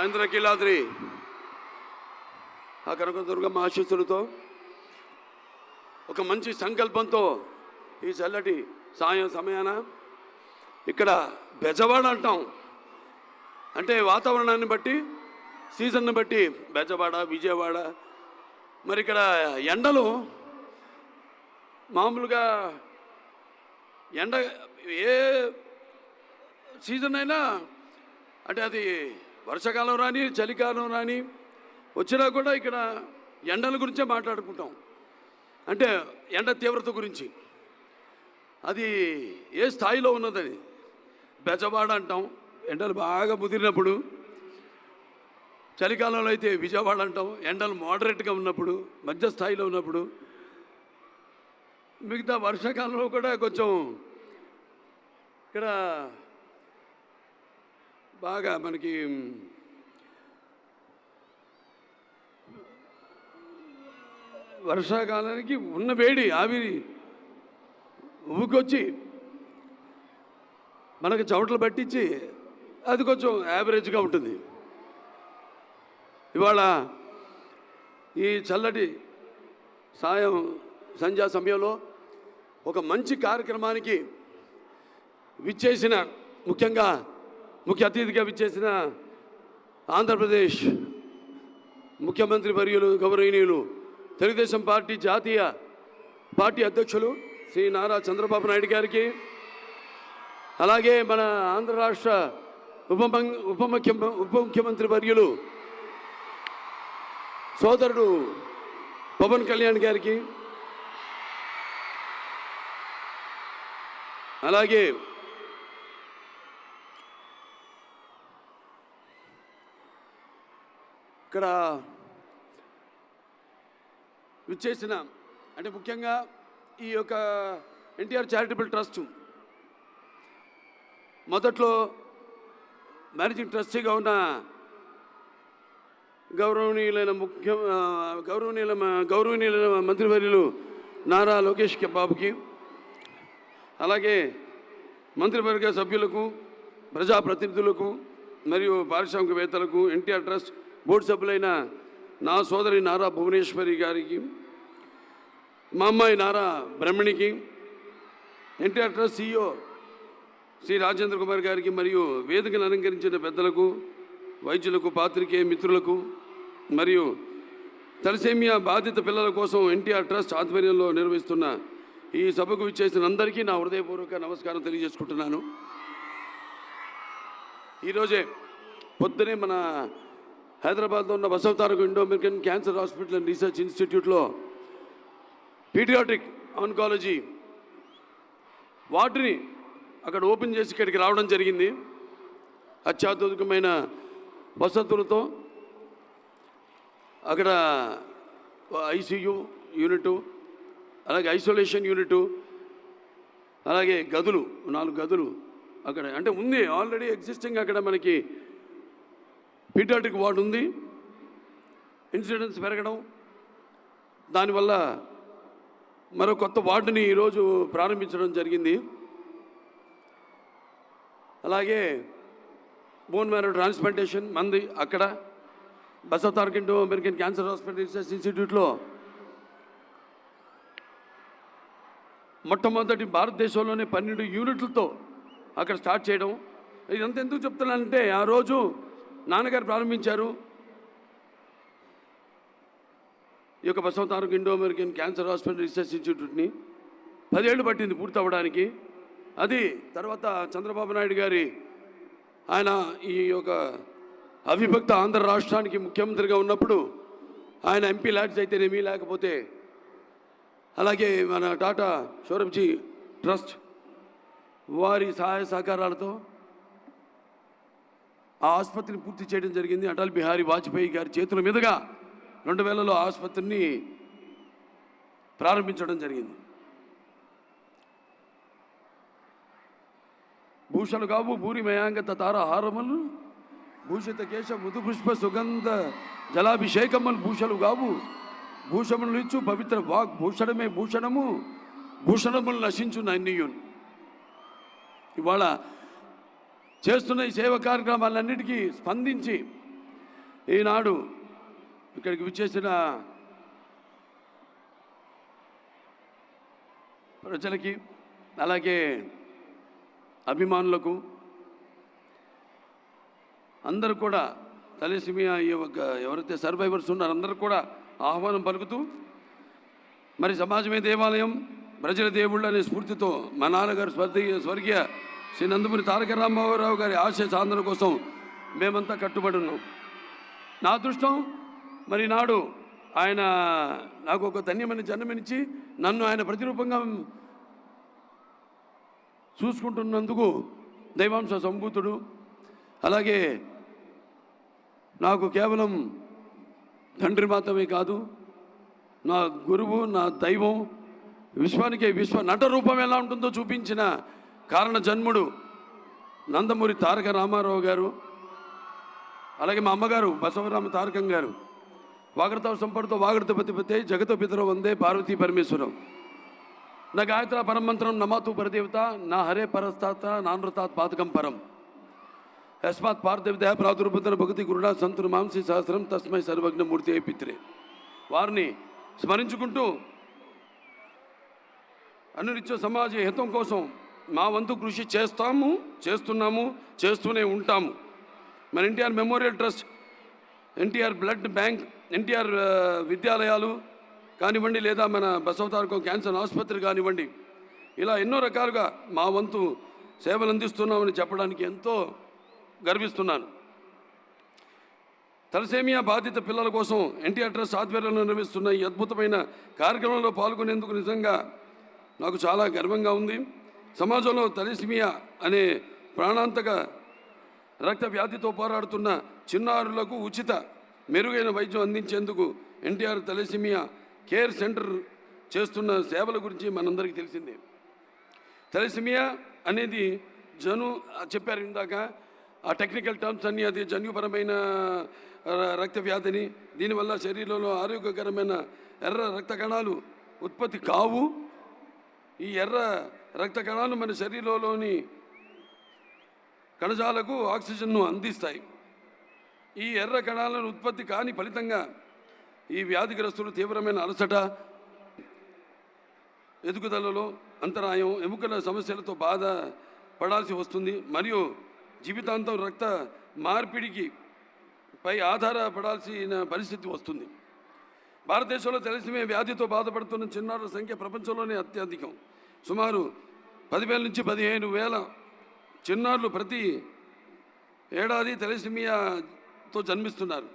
ఆంధ్రకీలాద్రి ఆ కనకదుర్గమ్మ ఆశీస్సులతో ఒక మంచి సంకల్పంతో ఈ చల్లటి సాయం సమయాన ఇక్కడ బెజవాడ అంటాం. అంటే వాతావరణాన్ని బట్టి, సీజన్ని బట్టి బెజవాడ, విజయవాడ. మరి ఇక్కడ ఎండలు మామూలుగా ఎండ ఏ సీజన్ అయినా, అంటే అది వర్షాకాలం రాని చలికాలం రాని వచ్చినా కూడా ఇక్కడ ఎండల గురించే మాట్లాడుకుంటాం. అంటే ఎండ తీవ్రత గురించి అది ఏ స్థాయిలో ఉన్నదని బెజవాడ అంటాం ఎండలు బాగా ముదిరినప్పుడు. చలికాలంలో అయితే విజయవాడ అంటాం ఎండలు మోడరేట్గా ఉన్నప్పుడు, మధ్య స్థాయిలో ఉన్నప్పుడు. మిగతా వర్షాకాలంలో కూడా కొంచెం ఇక్కడ బాగా మనకి వర్షాకాలానికి ఉన్న వేడి ఆవిరి ఊకొచ్చి మనకు చెమటలు పట్టించి అది కొంచెం యావరేజ్గా ఉంటుంది. ఇవాళ ఈ చల్లటి సంధ్యా సమయంలో ఒక మంచి కార్యక్రమానికి విచ్చేసిన, ముఖ్యంగా ముఖ్య అతిథిగా విచ్చేసిన ఆంధ్రప్రదేశ్ ముఖ్యమంత్రి వర్యులు గౌరవనీయులు తెలుగుదేశం పార్టీ జాతీయ పార్టీ అధ్యక్షులు శ్రీ నారా చంద్రబాబు నాయుడు గారికి, అలాగే మన ఆంధ్ర రాష్ట్ర ఉప ముఖ్యమంత్రి వర్యులు సోదరుడు పవన్ కళ్యాణ్ గారికి, అలాగే ఇక్కడ విచ్చేసిన, అంటే ముఖ్యంగా ఈ యొక్క ఎన్టీఆర్ చారిటబుల్ ట్రస్ట్ మొదట్లో మేనేజింగ్ ట్రస్టీగా ఉన్న గౌరవనీయులైన మంత్రివర్యులు నారా లోకేష్ బాబుకి, అలాగే మంత్రివర్గ సభ్యులకు, ప్రజాప్రతినిధులకు మరియు పారిశ్రామికవేత్తలకు, ఎన్టీఆర్ ట్రస్ట్ బోర్డు సభ్యులైన నా సోదరి నారా భువనేశ్వరి గారికి, మా అమ్మాయి నారా బ్రహ్మణికి, ఎన్టీఆర్ ట్రస్ట్ CEO శ్రీ రాజేంద్ర కుమార్ గారికి, మరియు వేదికను అలంకరించిన పెద్దలకు, వైద్యులకు, పాత్రికేయ మిత్రులకు, మరియు తలసేమియా బాధిత పిల్లల కోసం ఎన్టీఆర్ ట్రస్ట్ ఆధ్వర్యంలో నిర్వహిస్తున్న ఈ సభకు విచ్చేసిన అందరికీ నా హృదయపూర్వక నమస్కారం తెలియజేసుకుంటున్నాను. ఈరోజే పొద్దునే మన హైదరాబాద్లో ఉన్న Basavataraka Indo American cancer hospital and research ఇన్స్టిట్యూట్లో పీడియాట్రిక్ ఆన్కాలజీ వార్డుని అక్కడ ఓపెన్ చేసి ఇక్కడికి రావడం జరిగింది. అత్యాధునికమైన వసతులతో అక్కడ ICU యూనిట్, అలాగే ఐసోలేషన్ యూనిట్, అలాగే గదులు 4 గదులు అక్కడ అంటే ఉంది ఆల్రెడీ ఎగ్జిస్టింగ్. అక్కడ మనకి పీడియాట్రిక్ వార్డు ఉంది. ఇన్సిడెన్స్ పెరగడం, దానివల్ల మరో కొత్త వార్డుని ఈరోజు ప్రారంభించడం జరిగింది. అలాగే బోన్ మ్యారో ట్రాన్స్ప్లాంటేషన్ మంది అక్కడ Basavataraka Indo American cancer hospital research ఇన్స్టిట్యూట్లో మొట్టమొదటి భారతదేశంలోనే 12 యూనిట్లతో అక్కడ స్టార్ట్ చేయడం. ఇదంతా ఎందుకు చెప్తున్నానంటే, ఆ రోజు నాన్నగారు ప్రారంభించారు ఈ యొక్క Basavataraka Indo American cancer hospital research ఇన్స్టిట్యూట్ని. 10 ఏళ్ళు పట్టింది పూర్తి అవ్వడానికి. అది తర్వాత చంద్రబాబు నాయుడు గారి ఆయన ఈ యొక్క అవిభక్త ఆంధ్ర రాష్ట్రానికి ముఖ్యమంత్రిగా ఉన్నప్పుడు ఆయన MP ల్యాడ్స్ అయితేనేమి, లేకపోతే అలాగే మన టాటా సౌరభ్జీ ట్రస్ట్ వారి సహాయ సహకారాలతో ఆ ఆసుపత్రిని పూర్తి చేయడం జరిగింది. అటల్ బిహారీ వాజ్పేయి గారి చేతుల మీదుగా 2000లో ఆసుపత్రిని ప్రారంభించడం జరిగింది. భూషలు కావు భూరి మయాంగత తార హారములు, భూషిత కేశ మృదు పుష్ప సుగంధ జలాభిషేకములు భూషలు కావు, భూషములు ఇచ్చు పవిత్ర వాక్ భూషణమే భూషణము, భూషణములు నశించు నన్నియున్. ఇవాళ చేస్తున్న ఈ సేవ కార్యక్రమాలన్నిటికీ స్పందించి ఈనాడు ఇక్కడికి విచ్చేసిన ప్రజలకి, అలాగే అభిమానులకు అందరూ కూడా తలసేమియా ఎవరైతే సర్వైవర్స్ ఉన్నారో అందరూ కూడా ఆహ్వానం పలుకుతూ, మరి సమాజమే దేవాలయం, ప్రజల దేవుళ్ళు అనే స్ఫూర్తితో మా నాన్నగారు స్వర్గీయ శ్రీ నందమూరి తారక రామారావు గారి ఆశయ సాధన కోసం మేమంతా కట్టుబడి ఉన్నాం. నా అదృష్టం మరి నాడు ఆయన నాకు ఒక ధన్యమైన జన్మనిచ్చి నన్ను ఆయన ప్రతిరూపంగా చూసుకుంటున్నందుకు దైవాంశ సంభూతుడు, అలాగే నాకు కేవలం తండ్రి మాత్రమే కాదు, నా గురువు, నా దైవం, విశ్వానికే నట రూపం ఎలా ఉంటుందో చూపించిన కారణ జన్ముడు నందమూరి తారక రామారావు గారు, అలాగే మా అమ్మగారు బసవరామ తారకం గారు. వాగడతావ సంపడుతో వాగడత పతిపతే జగతో పితరో వందే పార్వతీ పరమేశ్వరం. నా గాయత్ర పరమంత్రం నమాతు పరదేవత నా హరే పరస్తాత నానృతాత్ పాతకం పరం యస్మాత్ పార్థవిదయ ప్రాదుర్భుతన భగతి గురుడా సంతురు మాంసి సహస్రం తస్మై సర్వజ్ఞమూర్తి పిత్రే. వారిని స్మరించుకుంటూ అనునిత్య సమాజ హితం కోసం మా వంతు కృషి చేస్తున్నాము, చేస్తూనే ఉంటాము. మన NTR memorial trust, NTR blood bank, NTR విద్యాలయాలు కానివ్వండి, లేదా మన బసవతారకం క్యాన్సర్ ఆసుపత్రి కానివ్వండి, ఇలా ఎన్నో రకాలుగా మా వంతు సేవలు అందిస్తున్నామని చెప్పడానికి ఎంతో గర్విస్తున్నాను. తలసేమియా బాధిత పిల్లల కోసం ఎన్టీఆర్ ట్రస్ట్ ఆధ్వర్యంలో నిర్వహిస్తున్న ఈ అద్భుతమైన కార్యక్రమంలో పాల్గొనేందుకు నిజంగా నాకు చాలా గర్వంగా ఉంది. సమాజంలో తలసేమియా అనే ప్రాణాంతక రక్త వ్యాధితో పోరాడుతున్న చిన్నారులకు ఉచిత మెరుగైన వైద్యం అందించేందుకు ఎన్టీఆర్ తలసేమియా కేర్ సెంటర్ చేస్తున్న సేవల గురించి మనందరికీ తెలిసిందే. తలసేమియా అనేది చెప్పారు ఇందాక, ఆ టెక్నికల్ టర్మ్స్ అన్నీ, అది జన్యుపరమైన రక్త వ్యాధిని, దీనివల్ల శరీరంలో ఆరోగ్యకరమైన ఎర్ర రక్త కణాలు ఉత్పత్తి కావు. ఈ ఎర్ర రక్త కణాలు మన శరీరంలోని కణజాలకు ఆక్సిజన్ను అందిస్తాయి. ఈ ఎర్ర కణాలను ఉత్పత్తి కాని ఫలితంగా ఈ వ్యాధిగ్రస్తులు తీవ్రమైన అలసట, ఎదుగుదలలో అంతరాయం, ఎముకల సమస్యలతో బాధపడాల్సి వస్తుంది. మరియు జీవితాంతం రక్త మార్పిడికి పై ఆధారపడాల్సిన పరిస్థితి వస్తుంది. భారతదేశంలో తలసేమియా వ్యాధితో బాధపడుతున్న చిన్నారుల సంఖ్య ప్రపంచంలోనే అత్యధికం. సుమారు 10,000 నుంచి 15,000 చిన్నారులు ప్రతి ఏడాది తలసేమియాతో జన్మిస్తున్నారు.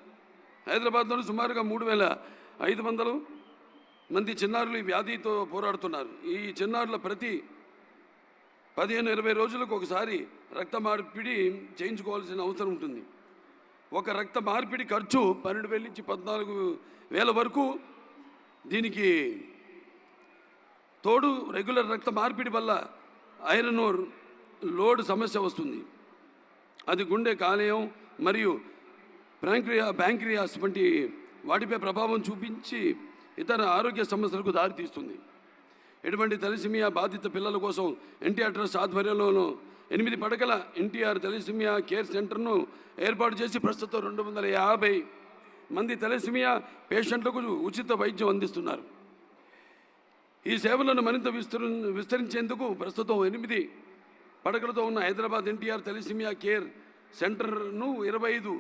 హైదరాబాద్లోని సుమారుగా 3,500 మంది చిన్నారులు ఈ వ్యాధితో పోరాడుతున్నారు. ఈ చిన్నారుల ప్రతి 15-20 రోజులకు ఒకసారి రక్త మార్పిడి చేయించుకోవాల్సిన అవసరం ఉంటుంది. ఒక రక్త మార్పిడి ఖర్చు 12,000 నుంచి 14,000 వరకు. దీనికి తోడు రెగ్యులర్ రక్త మార్పిడి వల్ల ఐరన్ లోడ్ సమస్య వస్తుంది. అది గుండె, కాలేయం మరియు ప్యాంక్రియాస్ వంటి వాటిపై ప్రభావం చూపించి ఇతర ఆరోగ్య సమస్యలకు దారితీస్తుంది. ఇటువంటి తలసేమియా బాధిత పిల్లల కోసం ఎన్టీఆర్ ట్రస్ట్ ఆధ్వర్యంలోనూ 8 పడకల ఎన్టీఆర్ తలసేమియా కేర్ సెంటర్ను ఏర్పాటు చేసి ప్రస్తుతం 250 మంది తలసేమియా పేషెంట్లకు ఉచిత వైద్యం అందిస్తున్నారు. ఈ సేవలను మరింత విస్తరించేందుకు ప్రస్తుతం 8 పడకలతో ఉన్న హైదరాబాద్ ఎన్టీఆర్ తలసేమియా కేర్ సెంటర్ను 25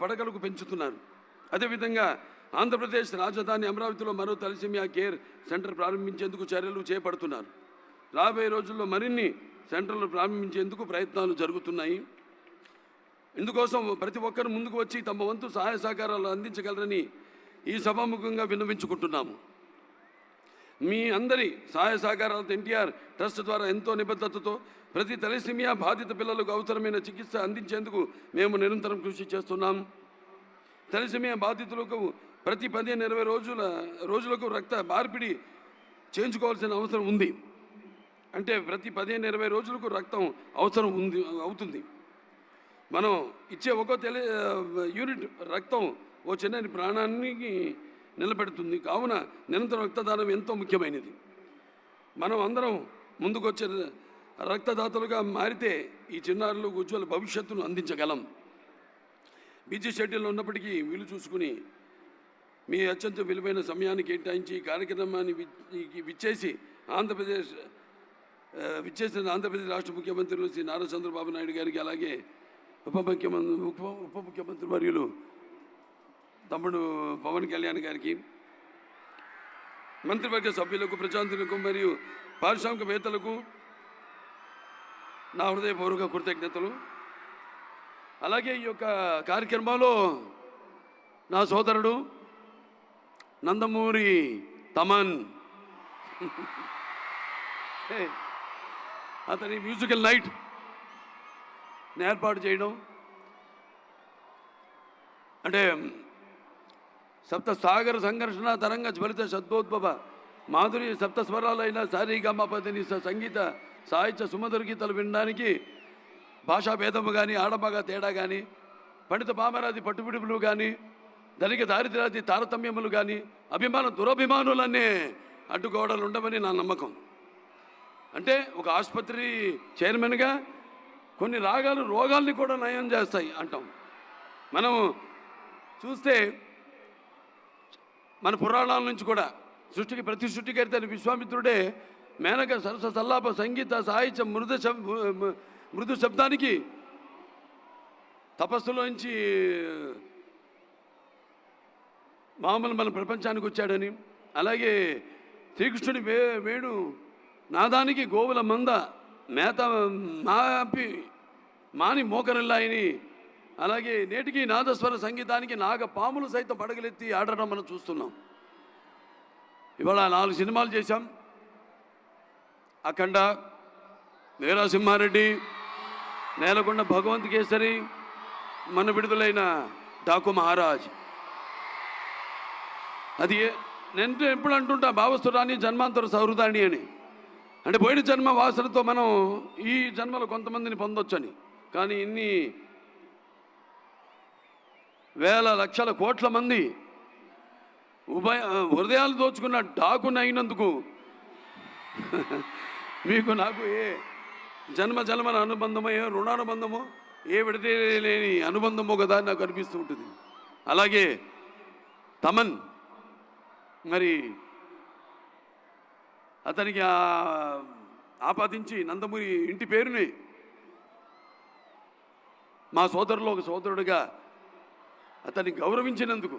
పడకలకు పెంచుతున్నారు. అదేవిధంగా ఆంధ్రప్రదేశ్ రాజధాని అమరావతిలో మరో తలసేమియా కేర్ సెంటర్ ప్రారంభించేందుకు చర్యలు చేపడుతున్నారు. రాబోయే రోజుల్లో మరిన్ని సెంటర్లు ప్రారంభించేందుకు ప్రయత్నాలు జరుగుతున్నాయి. ఇందుకోసం ప్రతి ఒక్కరు ముందుకు వచ్చి తమ వంతు సహాయ సహకారాలు అందించగలరని ఈ సభాముఖంగా విన్నవించుకుంటున్నాము. మీ అందరి సహాయ సహకారాలతో ఎన్టీఆర్ ట్రస్ట్ ద్వారా ఎంతో నిబద్ధతతో ప్రతి తలసేమియా బాధిత పిల్లలకు అవసరమైన చికిత్స అందించేందుకు మేము నిరంతరం కృషి చేస్తున్నాం. తలసేమియా బాధితులకు ప్రతి 15-20 రోజులకు రక్త మార్పిడి చేయించుకోవాల్సిన అవసరం ఉంది. అంటే ప్రతి 15-20 రోజులకు రక్తం అవసరం అవుతుంది. మనం ఇచ్చే ఒక్కో యూనిట్ రక్తం ఓ చిన్న ప్రాణానికి నిలబెడుతుంది. కావున నిరంతరం రక్తదానం ఎంతో ముఖ్యమైనది. మనం అందరం ముందుకొచ్చే రక్తదాతలుగా మారితే ఈ చిన్నారులకు ఉజ్వల భవిష్యత్తును అందించగలం. బిజీ షెడ్యూల్లో ఉన్నప్పటికీ వీలు చూసుకుని మీ అత్యంత విలువైన సమయాన్ని కేటాయించి ఈ కార్యక్రమాన్ని విచ్చేసిన ఆంధ్రప్రదేశ్ రాష్ట్ర ముఖ్యమంత్రులు శ్రీ నారా చంద్రబాబు నాయుడు గారికి, అలాగే ఉప ముఖ్యమంత్రి వర్యులు తమ్ముడు పవన్ కళ్యాణ్ గారికి, మంత్రివర్గ సభ్యులకు, ప్రజాంతులకు మరియు పారిశ్రామికవేత్తలకు నా హృదయపూర్వక కృతజ్ఞతలు. అలాగే ఈ యొక్క కార్యక్రమంలో నా సోదరుడు నందమూరి తమన్ అతని మ్యూజికల్ నైట్ ఏర్పాటు చేయడం అంటే సప్త సాగర సంఘర్షణ తరంగ జ్వలిత సద్భోద్భవ మాధురి సప్త స్వరాలైన సారీగమపదిని సంగీత సాహిత్య సుమధుర గీతాలు వినడానికి భాషా భేదము కానీ, ఆడమగ తేడా కానీ, పండిత పామరాది పట్టుబిడుపులు కానీ, ధనిక దారిద్ర్యాది తారతమ్యములు కానీ, దురభిమానులన్నీ అడ్డుగోడలు ఉండవని నా నమ్మకం. అంటే ఒక ఆసుపత్రి చైర్మన్గా కొన్ని రోగాల్ని కూడా నయం చేస్తాయి అంటాం. మనం చూస్తే మన పురాణాల నుంచి కూడా ప్రతి సృష్టికర్త విశ్వామిత్రుడే మేనక సరస సల్లాప సంగీత సాహిత్య మృదు శబ్దానికి తపస్సులోంచి మామూలు మన ప్రపంచానికి వచ్చాడని, అలాగే శ్రీకృష్ణుడి వేణు నాదానికి గోవుల మంద మేత మాని మోకరిల్లాయని, అలాగే నేటికి నాదస్వర సంగీతానికి నాగ పాములు సైతం పడగలెత్తి ఆడడం మనం చూస్తున్నాం. ఇవాళ 4 సినిమాలు చేశాం. అఖండ, వీరసింహారెడ్డి, నేలకొండ భగవంత్ కేసరి, మన విడుదలైన డాకు మహారాజ్. అది నేను ఎప్పుడు అంటుంటా, భావస్తురాని జన్మాంతర సౌహృదాన్ని అని. అంటే పోయిన జన్మ వాసనతో మనం ఈ జన్మలో కొంతమందిని పొందొచ్చని. కానీ ఇన్ని వేల లక్షల కోట్ల మంది హృదయాలు దోచుకున్న డాకుని అయినందుకు మీకు నాకు ఏ జన్మల అనుబంధమో, ఏ రుణానుబంధమో, ఏ విడతలేని అనుబంధమో కదా నాకు అనిపిస్తూ ఉంటుంది. అలాగే తమన్, మరి అతనికి ఆపాదించి నందమూరి ఇంటి పేరుని మా సోదరులో ఒక సోదరుడిగా అతన్ని గౌరవించినందుకు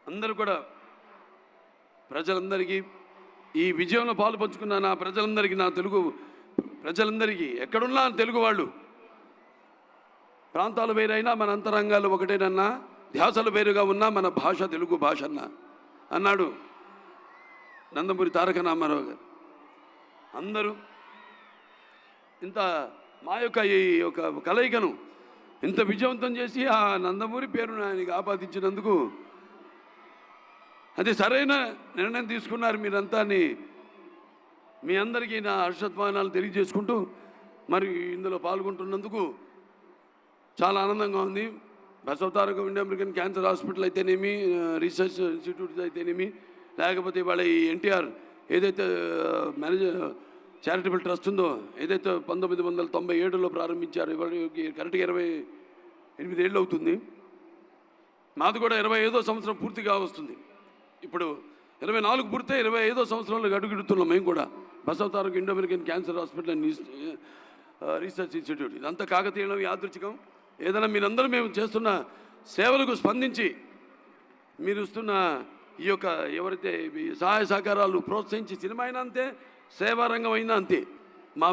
అందరూ కూడా ప్రజలందరికీ, ఈ విజయంలో పాలు పంచుకున్న నా ప్రజలందరికీ, నా తెలుగు ప్రజలందరికీ, ఎక్కడున్నా తెలుగు వాళ్ళు, ప్రాంతాలు వేరైనా మన అంతరంగాలు ఒకటేనన్నా, ధ్యాసలు వేరుగా ఉన్నా మన భాష తెలుగు భాష అన్నాడు నందమూరి తారక రామారావు గారు. అందరూ ఇంత మా యొక్క ఈ యొక్క కలయికను ఇంత విజయవంతం చేసి ఆ నందమూరి పేరును ఆయనకి ఆపాదించినందుకు అది సరైన నిర్ణయం తీసుకున్నారు మీరంతా అని మీ అందరికీ నా హర్షధ్వానాలు తెలియజేసుకుంటూ, మరి ఇందులో పాల్గొంటున్నందుకు చాలా ఆనందంగా ఉంది. Basavataraka India American cancer hospital అయితేనేమి, రీసెర్చ్ ఇన్స్టిట్యూట్స్ అయితేనేమి, లేకపోతే ఇవాళ ఈ ఎన్టీఆర్ ఏదైతే చారిటబుల్ ట్రస్ట్ ఉందో, ఏదైతే 1997లో ప్రారంభించారు, ఇవాళ కరెక్ట్గా 28 ఏళ్ళు అవుతుంది. మాది కూడా 25వ సంవత్సరం పూర్తిగా వస్తుంది. ఇప్పుడు 24 పూర్తి 25వ సంవత్సరంలో అడుగుడుతున్నాం మేము కూడా. Basavataraka Indo American cancer hospital and research institute. ఇదంతా కాకతీయం, యాదృచ్ఛికం. ఏదైనా మీరందరూ మేము చేస్తున్న సేవలకు స్పందించి మీరు ఇస్తున్న ఈ యొక్క ఎవరైతే సహాయ సహకారాలు ప్రోత్సహించి, సినిమా అయినా అంతే, సేవారంగం అయినా అంతే,